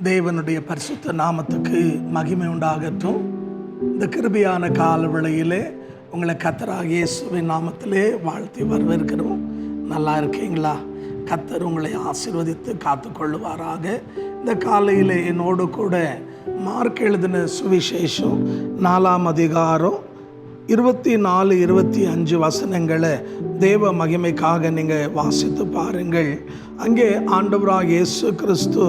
தேவனுடைய பரிசுத்த நாமத்துக்கு மகிமை உண்டாகட்டும். இந்த கிருபையான கால வேளையிலே உங்களை கர்த்தராகிய இயேசுவின் நாமத்திலே வாழ்த்தி வரவேற்கிறோம். நல்லா இருக்கீங்களா? கர்த்தர் உங்களை ஆசீர்வதித்து காத்துக்கொள்ளுவாராக. இந்த காலையில் என்னோடு கூட மார்க் எழுதின சுவிசேஷம் 4ஆம் அதிகாரம் 24-25 வசனங்களை தேவ மகிமைக்காக நீங்கள் வாசித்து பாருங்கள். அங்கே ஆண்டவராக இயேசு கிறிஸ்து,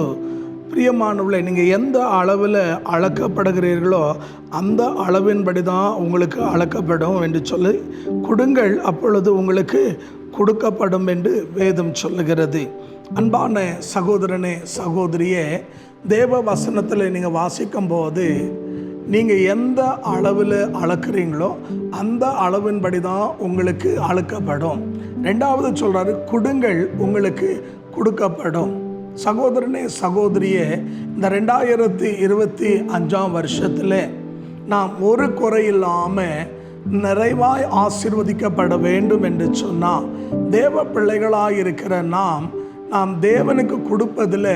பிரியமானவர்களே, நீங்கள் எந்த அளவில் அளக்கப்படுகிறீர்களோ அந்த அளவின்படி தான் உங்களுக்கு அளக்கப்படும் என்று சொல்லி கொடுங்கள், அப்பொழுது உங்களுக்கு கொடுக்கப்படும் என்று வேதம் சொல்லுகிறது. அன்பான சகோதரனே சகோதரியே, தேவ வசனத்தில் நீங்கள் வாசிக்கும் போது நீங்கள் எந்த அளவில் அளக்குறீங்களோ அந்த அளவின்படி தான் உங்களுக்கு அளக்கப்படும். ரெண்டாவது சொல்கிறாரு, கொடுங்கள் உங்களுக்கு கொடுக்கப்படும். சகோதரனே சகோதரியே, இந்த 2025 வருஷத்தில் நாம் ஒரு குறையில்லாமல் நிறைவாய் ஆசீர்வதிக்கப்பட வேண்டும் என்று சொன்னால், தேவ பிள்ளைகளாக இருக்கிற நாம் தேவனுக்கு கொடுப்பதில்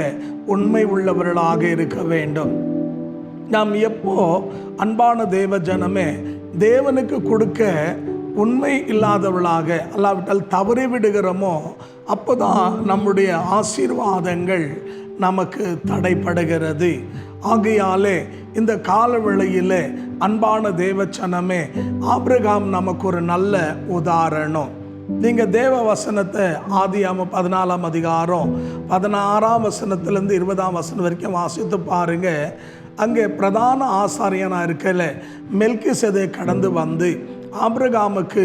உண்மை உள்ளவர்களாக இருக்க வேண்டும். நாம் எப்போ அன்பான தேவ ஜனமே தேவனுக்கு கொடுக்க உண்மை இல்லாதவர்களாக அல்லாவிட்டால் தவறி விடுகிறோமோ, அப்போ தான் நம்முடைய ஆசீர்வாதங்கள் நமக்கு தடைப்படுகிறது. ஆகையாலே இந்த காலவேளையில் அன்பான தேவ ஜனமே, ஆபிரகாம் நமக்கு ஒரு நல்ல உதாரணம். நீங்கள் தேவ வசனத்தை ஆதியாகமம் 14ஆம் அதிகாரம் 16ஆம் வசனத்திலேருந்து 20ஆம் வசனம் வரைக்கும் வாசித்து பாருங்கள். அங்கே பிரதான ஆசாரியனாக இருக்கல மெல்கிசேதேக்கு கடந்து வந்து ஆபிரகாமுக்கு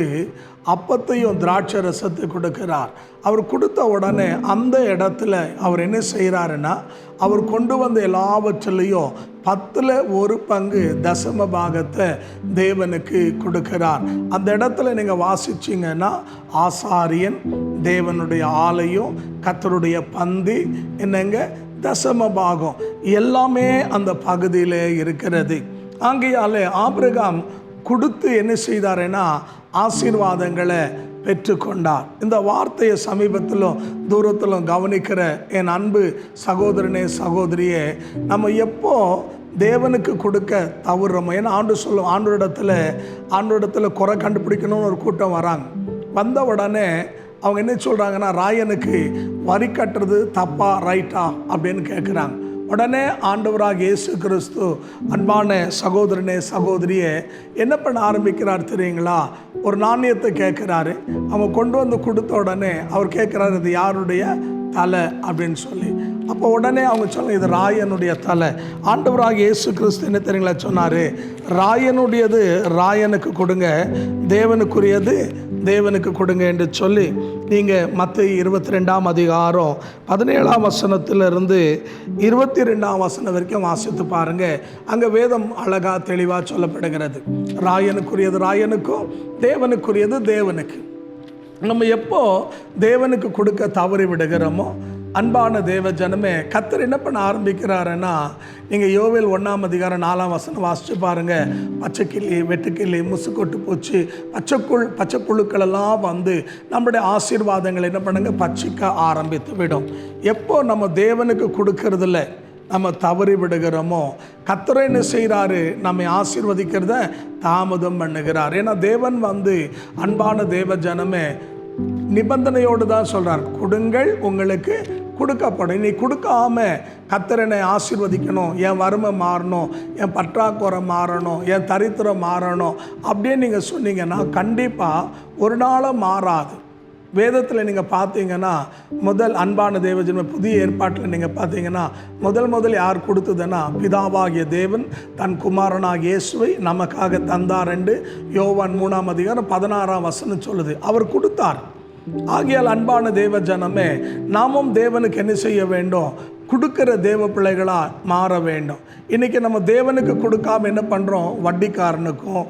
அப்பத்தையும் திராட்சை ரசத்தை கொடுக்கிறார். அவர் கொடுத்த உடனே அந்த இடத்துல அவர் என்ன செய்கிறாருன்னா, அவர் கொண்டு வந்த எல்லாவற்றிலையும் 10% தசம பாகத்தை தேவனுக்கு கொடுக்கிறார். அந்த இடத்துல நீங்கள் வாசிச்சிங்கன்னா, ஆசாரியன், தேவனுடைய ஆலயம், கர்த்தருடைய பந்தி, என்னங்க தசம பாகம் எல்லாமே அந்த பகுதியில் இருக்கிறது. ஆகையாலே ஆபிரகாம் கொடுத்து என்ன செய்தாருன்னா ஆசீர்வாதங்களை பெற்றுக்கொண்டார். இந்த வார்த்தையை சமீபத்திலும் தூரத்திலும் கவனிக்கிற என் அன்பு சகோதரனே சகோதரியே, நம்ம எப்போ தேவனுக்கு கொடுக்க தவறுறோமோ, ஏன்னா ஆண்டோரிடத்தில் குறை கண்டுபிடிக்கணும்னு ஒரு கூட்டம் வராங்க. வந்த உடனே அவங்க என்ன சொல்கிறாங்கன்னா, ராயனுக்கு வரி கட்டுறது தப்பா ரைட்டா அப்படின்னு கேட்குறாங்க. உடனே ஆண்டவராக இயேசு கிறிஸ்து, அன்பான சகோதரனே சகோதரியே, என்ன பண்ண ஆரம்பிக்கிறார் தெரியுங்களா? ஒரு நாணயத்தை கேட்குறாரு. அவங்க கொண்டு வந்து கொடுத்த உடனே அவர் கேட்குறாரு, இது யாருடைய தலை அப்படின்னு சொல்லி. அப்போ உடனே அவங்க சொல்ல, இது ராயனுடைய தலை. ஆண்டவராக இயேசு கிறிஸ்து என்ன தெரியுங்களா சொன்னார்? ராயனுடையது ராயனுக்கு கொடுங்க, தேவனுக்குரியது தேவனுக்கு கொடுங்க என்று சொல்லி நீங்கள் மத்தேயு 22ஆம் அதிகாரம் 17ஆம் வசனத்திலிருந்து 22ஆம் வசனம் வரைக்கும் வாசித்து பாருங்கள். அங்கே வேதம் அழகாக தெளிவாக சொல்லப்படுகிறது. ராயனுக்குரியது ராயனுக்கும், தேவனுக்குரியது தேவனுக்கு. நம்ம எப்போ தேவனுக்கு கொடுக்க தவறி விடுகிறோமோ, அன்பான தேவ ஜனமே, கர்த்தர் என்ன பண்ண ஆரம்பிக்கிறாருன்னா, நீங்கள் யோவேல் 1ஆம் அதிகாரம் 4ஆம் வசனம் வாசித்து பாருங்கள். பச்சைக்கிளி, வெட்டுக்கிளி, முசுக்கொட்டு பூச்சி, பச்சைப்புழுக்களெல்லாம் வந்து நம்முடைய ஆசீர்வாதங்களை என்ன பண்ணுங்க, பச்சிக்க ஆரம்பித்து விடும். எப்போ நம்ம தேவனுக்கு கொடுக்கறதில்ல நம்ம தவறி விடுகிறோமோ, கர்த்தர் என்ன செய்கிறாரு? நம்மை ஆசீர்வதிக்கிறத தாமதம் பண்ணுகிறார். ஏன்னா தேவன் வந்து அன்பான தேவ ஜனமே நிபந்தனையோடு தான் சொல்கிறார், கொடுங்கள் உங்களுக்கு கொடுக்கப்படும். நீ கொடுக்காம கர்த்தர் என்னை ஆசீர்வதிக்கணும், என் வறுமை மாறணும், என் பற்றாக்குறை மாறணும், என் தரித்திரம் மாறணும் அப்படின்னு நீங்கள் சொன்னீங்கன்னா கண்டிப்பாக ஒரு நாளும் மாறாது. வேதத்தில் நீங்கள் பார்த்தீங்கன்னா, முதல் அன்பான தேவஜன புதிய ஏற்பாட்டில் நீங்கள் பார்த்தீங்கன்னா, முதல் யார் கொடுத்ததுன்னா, பிதாவாகிய தேவன் தன் குமாரனாகிய இயேசுவை நமக்காக தந்தார் என்று யோவான் 3ஆம் அதிகாரம் 16ஆம் வசனம் சொல்லுது. அவர் கொடுத்தார். ஆகையால் அன்பான தேவ ஜனமே, நாமும் தேவனுக்கு என்ன செய்ய வேண்டும்? கொடுக்கிற தேவ பிள்ளைகளாக மாற வேண்டும். இன்றைக்கி நம்ம தேவனுக்கு கொடுக்காமல் என்ன பண்ணுறோம்? வட்டிக்காரனுக்கும்,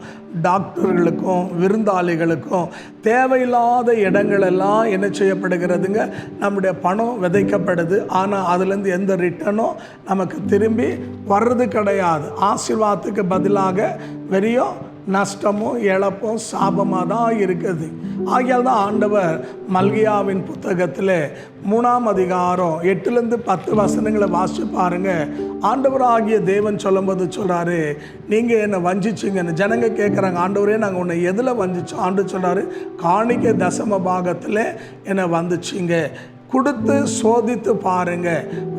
டாக்டர்களுக்கும், விருந்தாளிகளுக்கும் தேவையில்லாத இடங்களெல்லாம் என்ன செய்யப்படுகிறதுங்க, நம்முடைய பணம் விதைக்கப்படுது. ஆனால் அதுலேருந்து எந்த ரிட்டனும் நமக்கு திரும்பி வர்றது கிடையாது. ஆசீர்வாதத்துக்கு பதிலாக வெறியும் நஷ்டமும் இழப்பும் சாபமாக தான் இருக்குது. ஆகையால் தான் ஆண்டவர் மல்கியாவின் புத்தகத்தில் 3ஆம் அதிகாரம் 8-10 வசனங்களை வாசிச்சு பாருங்க. ஆண்டவர் ஆகிய தேவன் சொல்லும்போது சொல்கிறாரு, நீங்கள் என்னை வஞ்சிச்சிங்கன்னு. ஜனங்க கேட்குறாங்க, ஆண்டவரே நாங்கள் உன்னை எதில் வஞ்சிச்சோம்? ஆண்டு சொல்கிறாரு, காணிக்கை தசம பாகத்தில் என்னை வந்துச்சிங்க. கொடுத்து சோதித்து பாருங்க,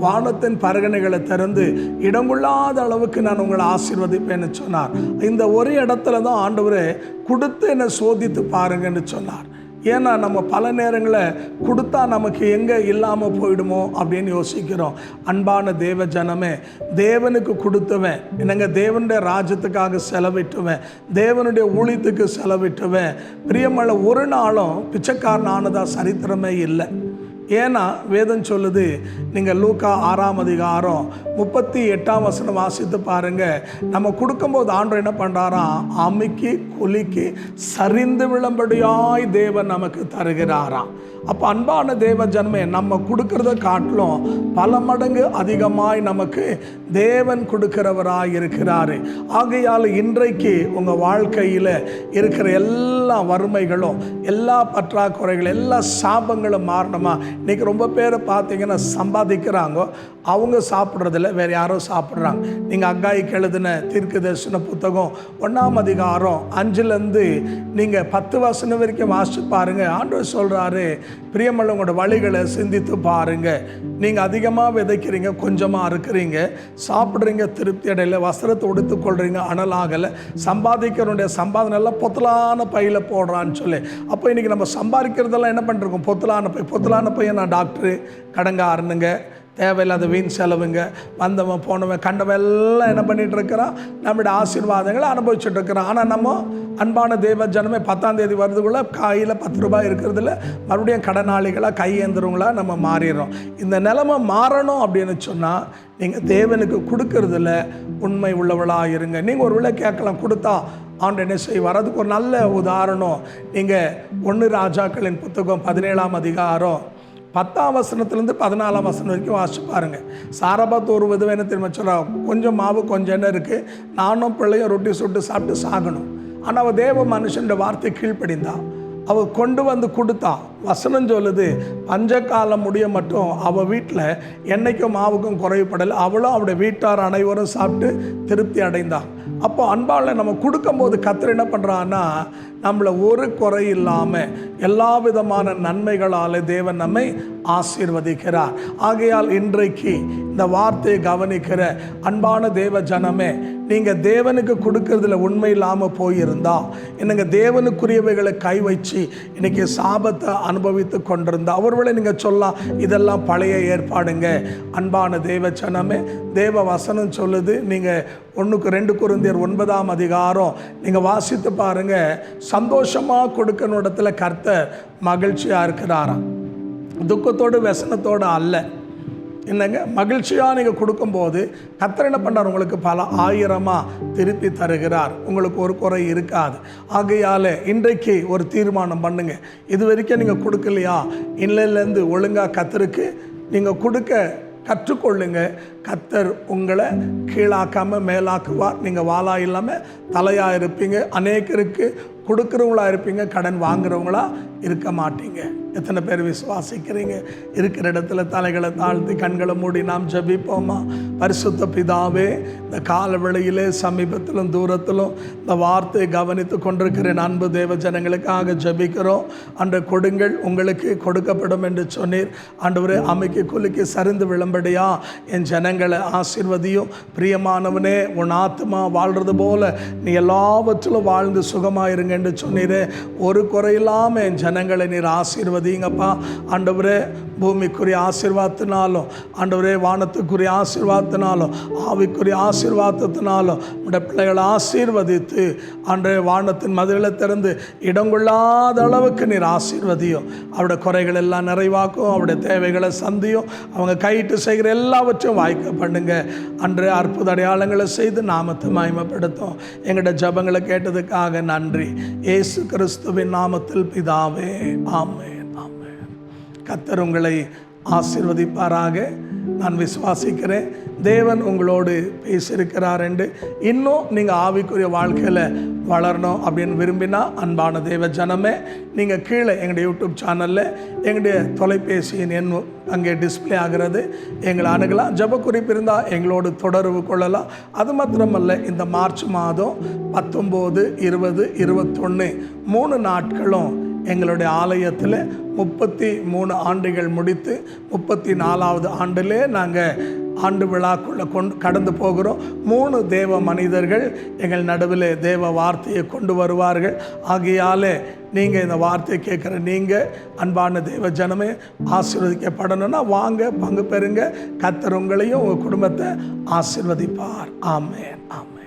வானத்தின் பரகணைகளை திறந்து இடங்குள்ளாத அளவுக்கு நான் உங்களை ஆசீர்வதிப்பேன்னு சொன்னார். இந்த ஒரு இடத்துல தான் ஆண்டவரே கொடுத்து என்னை சோதித்து பாருங்கன்னு சொன்னார். ஏன்னா நம்ம பல நேரங்களில் கொடுத்தா நமக்கு எங்கே இல்லாமல் போயிடுமோ அப்படின்னு யோசிக்கிறோம். அன்பான தேவ ஜனமே, தேவனுக்கு கொடுத்தவன் என்னங்க, தேவனுடைய ராஜ்யத்துக்காக செலவிட்டுவேன், தேவனுடைய ஊழியத்துக்கு செலவிட்டுவேன், பிரியமல்ல ஒரு நாளும் பிச்சைக்காரன் ஆனதா சரித்திரமே இல்லை. ஏன்னா வேதம் சொல்லுது, நீங்கள் லூக்கா 6ஆம் அதிகாரம் 38ஆம் வசனம் வாசித்து பாருங்கள். நம்ம கொடுக்கும்போது ஆண்டவர் என்ன பண்ணுறாராம், அமுக்கி குலுக்கி சரிந்து விழும்படியாய் தேவன் நமக்கு தருகிறாராம். அப்போ அன்பான தேவ ஜனமே, நம்ம கொடுக்கறத காட்டிலும் பல மடங்கு அதிகமாய் நமக்கு தேவன் கொடுக்கிறவராய் இருக்கிறாரு. ஆகையால் இன்றைக்கு உங்கள் வாழ்க்கையில் இருக்கிற எல்லா வறுமைகளும், எல்லா பற்றாக்குறைகளும், எல்லா சாபங்களும் மாறணுமா? இன்றைக்கி ரொம்ப பேரை பார்த்தீங்கன்னா சம்பாதிக்கிறாங்க, அவங்க சாப்பிட்றதில்ல, வேறு யாரோ சாப்பிட்றாங்க. நீங்கள் அக்காய்க்கு எழுதின தீர்க்க தரிசன புத்தகம் 1ஆம் அதிகாரம் 5லேருந்து நீங்கள் 10 வசனம் வரைக்கும் வாசிச்சு பாருங்கள். ஆண்டவர் சொல்கிறாரு, பிரியமல்ல உங்களோட வழிகளை சிந்தித்து பாருங்கள். நீங்கள் அதிகமாக விதைக்கிறீங்க, கொஞ்சமாக இருக்கிறீங்க, சாப்பிட்றீங்க, திருப்தி அடையில, வஸ்திரத்தை உடுத்துக்கொள்கிறீங்க, அனலாகலை, சம்பாதிக்கிறவனுடைய சம்பாதனை எல்லாம் பொத்தலான பையில் போடுறான்னு சொல்லி. அப்போ இன்றைக்கி நம்ம சம்பாதிக்கிறதெல்லாம் என்ன பண்ணிருக்கோம்? பொத்தலான பை. நான் டாக்டரு, கடங்காரனுங்க, தேவையில்லாத வீண் செலவுங்க, வந்தவன் போனவன் கண்டவன் எல்லாம் என்ன பண்ணிகிட்டு இருக்கிறான்? நம்மளுடைய ஆசீர்வாதங்களை அனுபவிச்சுட்டு இருக்கிறான். ஆனால் நம்ம அன்பான தேவ ஜனமே 10ஆம் தேதி வருதுக்குள்ளே கையில் 10 ரூபாய் இருக்கிறதுல மறுபடியும் கடனாளிகளாக கையேந்திரவங்களாக நம்ம மாறிடுறோம். இந்த நிலைமை மாறணும் அப்படின்னு சொன்னால் நீங்கள் தேவனுக்கு கொடுக்கறதில்ல உண்மை உள்ளவளாக இருங்க. நீங்கள் ஒரு வேளை கேட்கலாம், கொடுத்தா ஆண்டு என்ன செய்வார்? அதுக்கு ஒரு நல்ல உதாரணம், நீங்கள் 1 ராஜாக்களின் புத்தகம் 17ஆம் அதிகாரம் 10ஆம் வசனத்துலேருந்து 14ஆம் வசனம் வரைக்கும் வாசிச்சு பாருங்கள். சாரபாத் ஒரு விதவை என்ன திரும்ப சொல்கிறா, கொஞ்சம் மாவு கொஞ்சம் என்ன இருக்குது, நானும் பிள்ளையும் ரொட்டி சுட்டு சாப்பிட்டு சாகணும். ஆனால் அவள் தேவ மனுஷன் வார்த்தை கீழ்ப்படிந்தா, அவள் கொண்டு வந்து கொடுத்தா. வசனம் சொல்லுது, பஞ்சகாலம் முடிய மட்டும் அவள் வீட்டில் எண்ணெய்க்கும் மாவுக்கும் குறைவுபடலை, அவளும் அவளுடைய வீட்டார் அனைவரும் சாப்பிட்டு திருப்தி அடைந்தான். அப்போ அன்பால் நம்ம கொடுக்கும்போது கர்த்தர் என்ன பண்ணுறான்னா, நம்மளை ஒரு குறை இல்லாமல் எல்லா விதமான நன்மைகளால் தேவன் நம்மை ஆசீர்வதிக்கிறார். ஆகையால் இன்றைக்கு இந்த வார்த்தையை கவனிக்கிற அன்பான தேவ ஜனமே, நீங்கள் தேவனுக்கு கொடுக்கறதுல உண்மை இல்லாமல் போயிருந்தா, என்னங்க தேவனுக்குரியவைகளை கை வச்சு இன்றைக்கி சாபத்தை அனுபவித்து கொண்டிருந்தா, ஒருவேளை நீங்கள் சொல்லலாம், இதெல்லாம் பழைய ஏற்பாடுங்க. அன்பான தேவ ஜனமே, தேவ வசனம் சொல்லுது, நீங்கள் 2 கொரிந்தியர் 9ஆம் அதிகாரம் நீங்கள் வாசித்து பாருங்கள். சந்தோஷமாக கொடுக்கணும் இடத்துல கர்த்தர் மகிழ்ச்சியாக இருக்கிறாராம், துக்கத்தோடு व्यसனத்தோடு அல்ல. என்னங்க, மகிழ்ச்சியாக நீங்கள் கொடுக்கும்போது கர்த்தர் என்ன பண்ணுறார்? உங்களுக்கு பல ஆயிரமாக திருப்பி தருகிறார். உங்களுக்கு ஒரு குறை இருக்காது. ஆகையால் இன்றைக்கு ஒரு தீர்மானம் பண்ணுங்க. இது வரைக்கும் நீங்கள் கொடுக்கலையா, இன்னிலேருந்து ஒழுங்காக கர்த்தருக்கு நீங்கள் கொடுக்க கற்றுக்கொள்ளுங்க. கர்த்தர் உங்களை கீழாக்காமல் மேலாக்குவார். நீங்கள் வாளா இல்லாமல் தலையாக இருப்பீங்க. அநேகருக்கு கொடுக்குறவங்களா இருப்பீங்க, கடன் வாங்குறவங்களா இருக்க மாட்டீங்க. எத்தனை பேர் விசுவாசிக்கிறீங்க? இருக்கிற இடத்துல தலைகளை தாழ்த்தி கண்களை மூடி நாம் ஜெபிப்போமா? பரிசுத்த பிதாவே, இந்த கால வேளையிலே சமீபத்திலும் தூரத்திலும் இந்த வார்த்தையை கவனித்து கொண்டிருக்கிற அன்பு தேவ ஜனங்களுக்காக ஜெபிக்கிறோம். அன்று கொடுங்கள், உங்களுக்கு கொடுக்கப்படும் என்று சொன்னீர். ஆண்டவரே, அமைக்கு குலுக்கி சரிந்து விளம்படியா என் ஜனங்களை ஆசீர்வதியும். பிரியமானவனே, உன் ஆத்மா வாழ்றது போல நீ எல்லாவற்றிலும் வாழ்ந்து சுகமாயிருங்க என்று சொன்னீரே. ஒரு குறையில்லாமல் என் ஜனங்களை நீர் ஆசீர்வதிங்கப்பா. ஆண்டவரே, பூமிக்குரிய ஆசீர்வாதத்தினாலும், ஆண்டவரே வானத்துக்குரிய ஆசீர்வாதத்தினாலும், ஆவிக்குரிய ஆசீர்வாதத்தினாலும் உடைய பிள்ளைகளை ஆசீர்வதித்து ஆண்டவரே வானத்தின் மதிலை திறந்து இடங்கொள்ளாத அளவுக்கு நீர் ஆசீர்வதியும். அவருடைய குறைகள் எல்லாம் நிறைவாக்கும், அவருடைய தேவைகளை சந்தியும். அவங்க கையிட்டு செய்கிற எல்லாவற்றையும் வாய்க்க பண்ணுங்க. அன்றே அற்புத அடையாளங்களை செய்து நாமத்தை மகிமைப்படுத்தும். எங்களோட ஜபங்களை கேட்டதுக்காக நன்றி. இயேசு கிறிஸ்துவின் நாமத்தில் பிதாவே, ஆமென். கர்த்தர் உங்களை ஆசீர்வதிப்பாராக. நான் விசுவாசிக்கிறேன். தேவன் உங்களோடு பேசியிருக்கிறார் என்று இன்னும் நீங்கள் ஆவிக்குரிய வாழ்க்கையில் வளரணும் அப்படின்னு விரும்பினா, அன்பான தேவ ஜனமே, நீங்கள் கீழே எங்களுடைய யூடியூப் சேனலில் எங்களுடைய தொலைபேசியின் எண் அங்கே டிஸ்பிளே ஆகிறது, எங்களை அணுகலாம். ஜெப குறிப்பு இருந்தால் எங்களோடு தொடர்பு கொள்ளலாம். அது மாத்திரமல்ல, இந்த மார்ச் மாதம் 19, 20, 21 3 நாட்களும் எங்களுடைய ஆலயத்தில் 33 ஆண்டுகள் முடித்து 34வது ஆண்டிலே நாங்கள் ஆண்டு விழாக்குள்ளே கடந்து போகிறோம். 3 தேவ மனிதர்கள் எங்கள் நடுவில் தேவ வார்த்தையை கொண்டு வருவார்கள். ஆகையால் நீங்கள் இந்த வார்த்தையை கேட்குற நீங்கள், அன்பான தேவ ஜனமே, ஆசீர்வதிக்கப்படணும்னா வாங்க, பங்கு பெறுங்க. கர்த்தர் உங்களையும் உங்கள் குடும்பத்தை ஆசீர்வதிப்பார். ஆமென், ஆமென்.